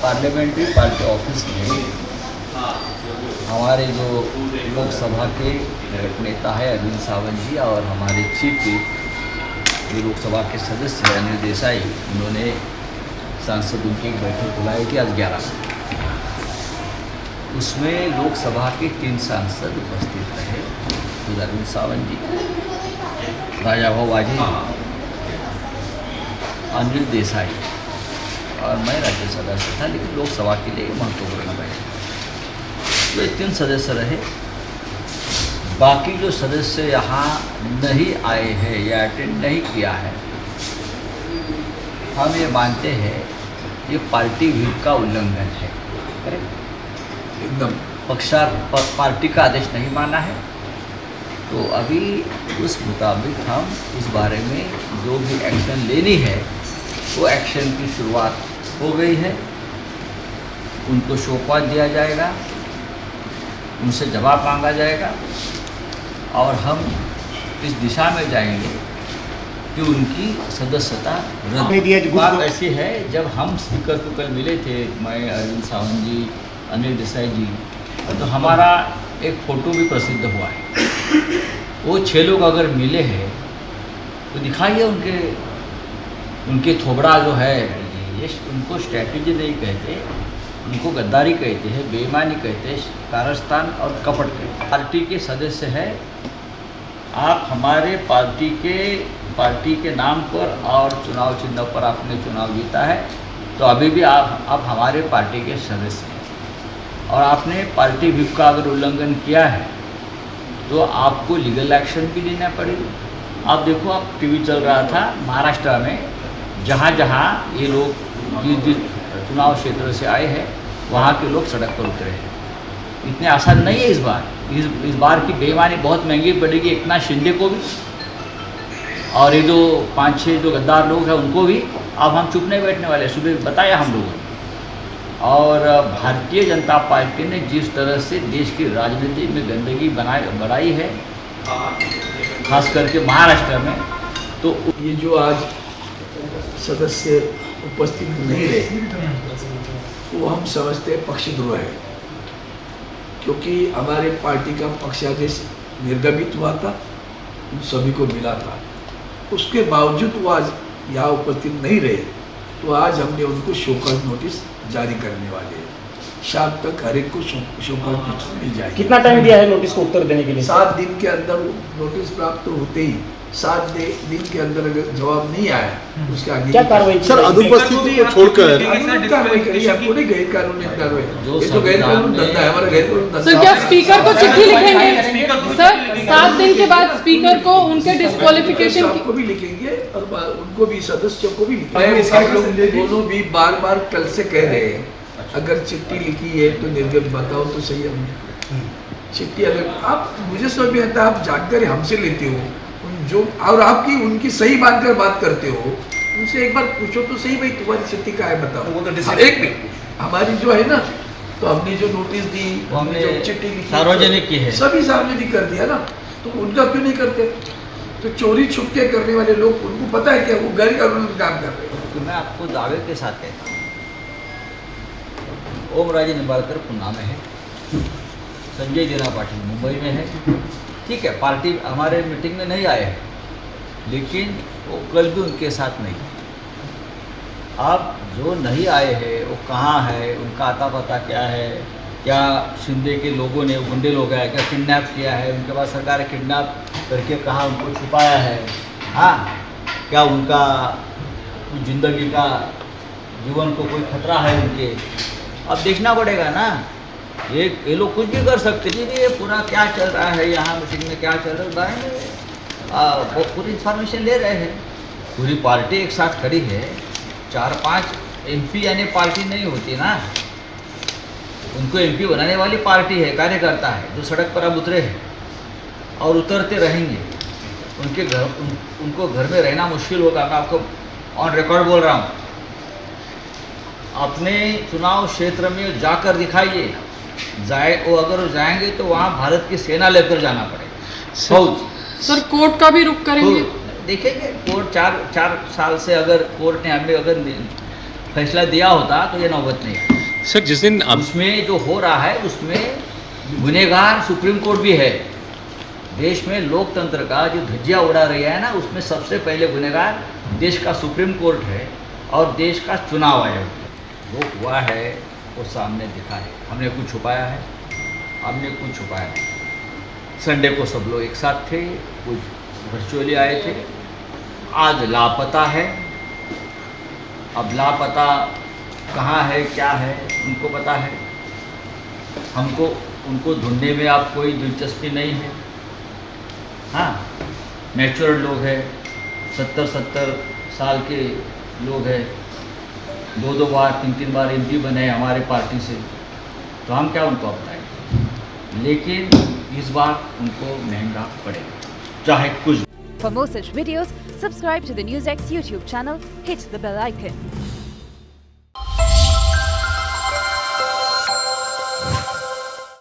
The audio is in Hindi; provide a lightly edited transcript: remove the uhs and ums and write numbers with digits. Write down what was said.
पार्लियामेंट्री पार्टी ऑफिस में हमारे जो लोकसभा के नेता है अरविंद सावंत जी और हमारे चीफ जो लोकसभा के सदस्य हैं अनिल देसाई, उन्होंने सांसद उनकी एक बैठक बुलाई थी आज 11 को। उसमें लोकसभा के 3 सांसद उपस्थित रहे, तो अरविंद सावंत जी, राजाभाऊ वाजे, अनिल देसाई और मैं राज्य सदस्य था, लेकिन लोकसभा के लिए महत्वपूर्ण बैठक। तो ये 3 सदस्य रहे। बाकी जो सदस्य यहाँ नहीं आए हैं या अटेंड नहीं किया है, हम ये मानते हैं ये पार्टी व्हिप का उल्लंघन है। एकदम पार्टी का आदेश नहीं माना है। तो अभी उस मुताबिक हम इस बारे में जो भी एक्शन लेनी है वो एक्शन की शुरुआत हो गई है। उनको शोकॉज दिया जाएगा, उनसे जवाब मांगा जाएगा और हम इस दिशा में जाएंगे कि उनकी सदस्यता रद्द। बात ऐसी है, जब हम स्पीकर को कल मिले थे, मैं, अरविंद सावंत जी, अनिल देसाई जी, तो हमारा एक फ़ोटो भी प्रसिद्ध हुआ है। वो 6 लोग अगर मिले हैं तो दिखाइए उनके थोबड़ा जो है, ये उनको स्ट्रैटेजी नहीं कहते, उनको गद्दारी कहते हैं, बेईमानी कहते हैं, कारस्तान और कपट कहते हैं। पार्टी के सदस्य हैं आप, हमारे पार्टी के नाम पर और चुनाव चिन्ह पर आपने चुनाव जीता है, तो अभी भी आप हमारे पार्टी के सदस्य हैं और आपने पार्टी व्हिप का अगर उल्लंघन किया है तो आपको लीगल एक्शन भी लेना पड़ेगी। आप देखो, आप टीवी चल रहा था महाराष्ट्र में, जहाँ जहाँ ये लोग जिस चुनाव क्षेत्र से आए हैं वहाँ के लोग सड़क पर उतरे हैं। इतने आसान नहीं है इस बार की बेईमानी बहुत महंगी पड़ेगी एकनाथ शिंदे को भी, और ये जो 5-6 जो गद्दार लोग हैं उनको भी। अब हम चुप नहीं बैठने वाले, सुबह बताया हम लोगों ने। और भारतीय जनता पार्टी ने जिस तरह से देश की राजनीति में गंदगी बढ़ाई है, खास करके महाराष्ट्र में, तो ये जो आज सदस्य उपस्थित नहीं रहे वो हम समझते हैं पक्षद्रोह है, क्योंकि हमारे पार्टी का पक्षादेश निर्गमित हुआ था, उन सभी को मिला था। उसके बावजूद वो आज यहाँ उपस्थित नहीं रहे, तो आज हमने उनको शोकॉज नोटिस जारी करने वाले हैं। शाम तक हर एक को शोकॉज नोटिस मिल जाएगी। कितना टाइम दिया है नोटिस को उत्तर देने के लिए? 7 दिन के अंदर नोटिस प्राप्त होते ही 7 दिन के अंदर अगर जवाब नहीं आया उसके आगे क्या कार्रवाई? सर, अनुपस्थिति को छोड़कर कार्रवाई करिए। आपको नहीं गैर कानूनी कार्रवाई, ये तो गैर कानूनी धंधा है, हमारा गैर कानूनी धंधा। सर, क्या स्पीकर को चिट्ठी लिखेंगे? सर, 7 दिन के बाद स्पीकर को उनके डिस्क्वालिफिकेशन को भी लिखेंगे और उनको भी, सदस्यों को भी लिखेंगे। आप लोग दोनों भी बार कल से कह रहे हैं, अगर चिट्ठी लिखी है तो निर्गत बताओ तो सही है भैया। चिट्ठी अगर आप, मुझे समझ में आता है, आप जानकारी हमसे लेते हो जो, और आपकी उनकी सही मानकर बात करते हो, उनसे एक बार पूछो तो सही, भाई तुम्हारी चिट्ठी क्या है बताओ। वो तो एक मिनट, हमारी जो है ना, तो हमने जो नोटिस दी, हमने जो चिट्ठी लिखी सार्वजनिक की है, सभी सार्वजनिक कर दिया ना, तो उनका क्यों नहीं करते? तो चोरी छुपके करने वाले लोग, उनको पता है क्या वो गैर कानूनी काम कर रहे हैं। तो मैं आपको दावे के साथ कहता हूँ, ओम राजे निंबाळकर पुणे में है, संजय जीरा पाटिल मुंबई में है। ठीक है, पार्टी हमारे मीटिंग में नहीं आए हैं, लेकिन वो कल भी उनके साथ नहीं। अब जो नहीं आए हैं वो कहाँ है, उनका आता पता क्या है, क्या शिंदे के लोगों ने, गुंडे लोग हैं क्या किडनैप किया है, उनके बाद सरकार ने किडनैप करके कहाँ उनको छुपाया है, हाँ, क्या उनका जिंदगी का, जीवन को कोई खतरा है उनके, अब देखना पड़ेगा ना। ये लोग कुछ भी कर सकते जी, ये पूरा क्या चल रहा है यहाँ मीटिंग में, क्या चल रहा है बारे में पूरी इन्फॉर्मेशन ले रहे हैं। पूरी पार्टी एक साथ खड़ी है, 4-5 MP यानी पार्टी नहीं होती ना, उनको MP बनाने वाली पार्टी है, कार्यकर्ता है, जो सड़क पर अब उतरे हैं और उतरते रहेंगे। उनको घर में रहना मुश्किल होगा, मैं आपको ऑन रिकॉर्ड बोल रहा हूँ। अपने चुनाव क्षेत्र में जाकर दिखाइए, वो अगर जाएंगे तो वहाँ भारत की सेना लेकर जाना पड़ेगा, फौज। सर, कोर्ट का भी रुख करेंगे? तो देखेंगे, कोर्ट 4 साल से अगर कोर्ट ने हमें अगर फैसला दिया होता तो ये नौबत नहीं है। सर जिस दिन आप उसमें जो हो रहा है उसमें गुनहगार सुप्रीम कोर्ट भी है। देश में लोकतंत्र का जो धज्जियाँ उड़ा रही है ना, उसमें सबसे पहले गुनहगार देश का सुप्रीम कोर्ट है और देश का चुनाव आयोग। जो हुआ है वो सामने दिखा है। हमने कुछ छुपाया है? हमने कुछ छुपाया नहीं। संडे को सब लोग एक साथ थे, कुछ वर्चुअली आए थे। आज लापता है। अब लापता कहाँ है, क्या है, उनको पता है। हमको उनको ढूंढने में आप कोई दिलचस्पी नहीं है। हाँ, मैच्योर लोग हैं, 70-70 साल के लोग हैं, 2-2 बार 3-3 बार MP बने हमारे पार्टी से, तो हम क्या उनको अपनाएं। लेकिन इस बार उनको महंगा पड़ेगा, चाहे कुछ। For more such videos, subscribe to the NewsX YouTube channel, hit the bell icon.